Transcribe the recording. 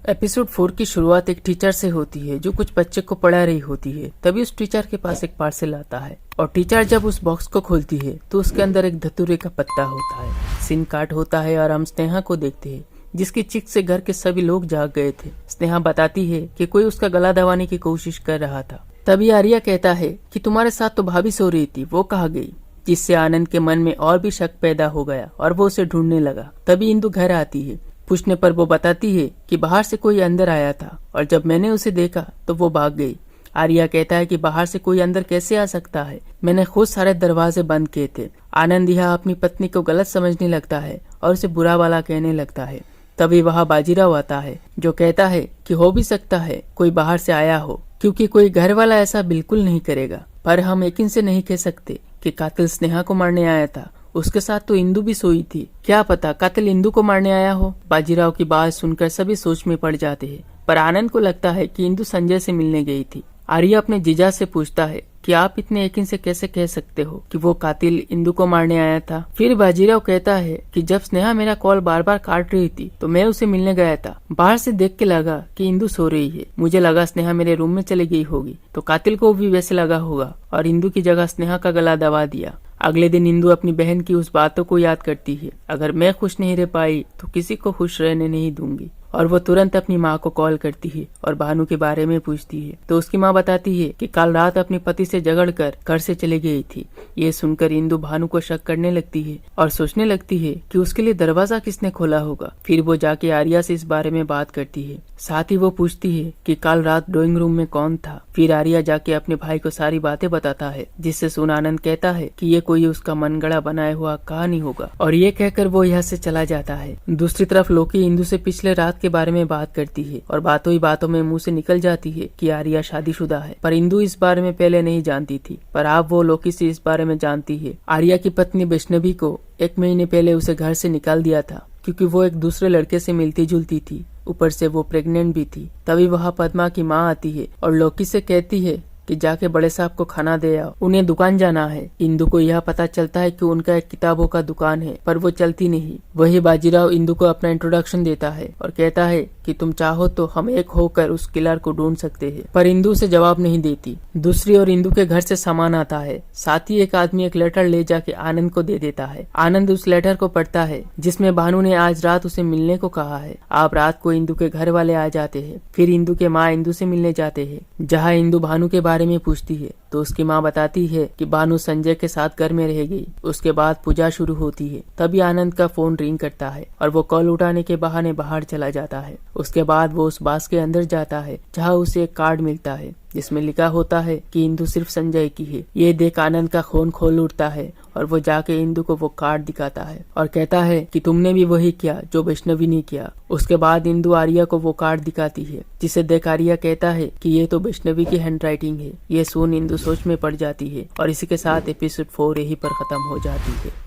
Episode 4 की शुरुआत एक टीचर से होती है जो कुछ बच्चे को पढ़ा रही होती है। तभी उस टीचर के पास एक पार्सल आता है और टीचर जब उस बॉक्स को खोलती है तो उसके अंदर एक धतूरे का पत्ता होता है। सीन काट होता है और हम स्नेहा को देखते हैं जिसकी चीख से घर के सभी लोग जाग गए थे। स्नेहा बताती है कि कोई उसका गला दबाने की कोशिश कर रहा था। तभी आर्या कहता है कि तुम्हारे साथ तो भाभी सो रही थी, वो कहाँ गई, जिससे आनंद के मन में और भी शक पैदा हो गया और वो उसे ढूंढने लगा। तभी इंदु घर आती है। पूछने पर वो बताती है कि बाहर से कोई अंदर आया था और जब मैंने उसे देखा तो वो भाग गई। आर्या कहता है कि बाहर से कोई अंदर कैसे आ सकता है, मैंने खुद सारे दरवाजे बंद किए थे। आनंद यह अपनी पत्नी को गलत समझने लगता है और उसे बुरा वाला कहने लगता है। तभी वहाँ बाजीराव आता है जो कहता है कि हो भी सकता है कोई बाहर से आया हो, क्योंकि कोई घर वाला ऐसा बिल्कुल नहीं करेगा। पर हम यकीन से नहीं कह सकते कि कातिल स्नेहा को मारने आया था, उसके साथ तो इंदु भी सोई थी। क्या पता कातिल इंदु को मारने आया हो। बाजीराव की बात सुनकर सभी सोच में पड़ जाते हैं, पर आनंद को लगता है कि इंदु संजय से मिलने गई थी। आर्या अपने जीजा से पूछता है कि आप इतने यकीन से कैसे कह सकते हो कि वो कातिल इंदु को मारने आया था। फिर बाजीराव कहता है कि जब स्नेहा मेरा कॉल बार बार काट रही थी तो मैं उसे मिलने गया था। बाहर से देख के लगा कि इंदु सो रही है, मुझे लगा स्नेहा मेरे रूम में चली गई होगी, तो कातिल को भी वैसे लगा होगा और इंदु की जगह स्नेहा का गला दबा दिया। अगले दिन इंदु अपनी बहन की उस बातों को याद करती है, अगर मैं खुश नहीं रह पाई तो किसी को खुश रहने नहीं दूंगी। और वो तुरंत अपनी माँ को कॉल करती है और भानु के बारे में पूछती है तो उसकी माँ बताती है कि कल रात अपने पति से झगड़कर घर से चली गई थी। ये सुनकर इंदु भानु को शक करने लगती है और सोचने लगती है कि उसके लिए दरवाजा किसने खोला होगा। फिर वो जाके आर्या से इस बारे में बात करती है, साथ ही वो पूछती है कि कल रात ड्राइंग रूम में कौन था। फिर आर्या जाके अपने भाई को सारी बातें बताता है, जिससे सुन आनंद कहता है कि ये कोई उसका मनगढ़ा बनाया हुआ कहानी होगा और ये कहकर वो यहाँ से चला जाता है। दूसरी तरफ लोकी इंदु से पिछले रात के बारे में बात करती है और बातों ही बातों में मुंह से निकल जाती है कि आर्या शादीशुदा है। पर इंदु इस बारे में पहले नहीं जानती थी, पर अब वो लोकी से इस बारे में जानती है। आर्या की पत्नी वैष्णवी को 1 महीने पहले उसे घर से निकाल दिया था क्योंकि वो एक दूसरे लड़के से मिलती जुलती थी, ऊपर से वो प्रेग्नेंट भी थी। तभी वहाँ पद्मा की माँ आती है और लोकी से कहती है कि जाके बड़े साहब को खाना दे आओ, उन्हें दुकान जाना है। इंदु को यह पता चलता है कि उनका एक किताबों का दुकान है, पर वो चलती नहीं। वही बाजीराव इंदु को अपना इंट्रोडक्शन देता है और कहता है कि तुम चाहो तो हम एक होकर उस किलर को ढूंढ सकते हैं, पर इंदु से जवाब नहीं देती। दूसरी ओर इंदु के घर से सामान आता है, साथ ही एक आदमी एक लेटर ले जाके आनंद को दे देता है। आनंद उस लेटर को पढ़ता है जिसमें भानु ने आज रात उसे मिलने को कहा है। आप रात को इंदु के घर वाले आ जाते हैं। फिर इंदु के माँ इंदु से मिलने जाते हैं, जहाँ इंदु भानु के बारे में पूछती है तो उसकी माँ बताती है कि भानु संजय के साथ घर में रह गई। उसके बाद पूजा शुरू होती है। तभी आनंद का फोन रिंग करता है और वो कॉल उठाने के बहाने बाहर चला जाता है। उसके बाद वो उस बास के अंदर जाता है जहाँ उसे एक कार्ड मिलता है जिसमें लिखा होता है कि इंदु सिर्फ संजय की है। ये देख आनंद का खून खोल उठता है और वो जाके इंदु को वो कार्ड दिखाता है और कहता है कि तुमने भी वही किया जो वैष्णवी ने किया। उसके बाद इंदु आर्या को वो कार्ड दिखाती है, जिसे देख आर्या कहता है कि ये तो वैष्णवी की हैंडराइटिंग है। ये सुन इंदु सोच में पड़ जाती है और इसी के साथ एपिसोड 4 यहीं पर खत्म हो जाती है।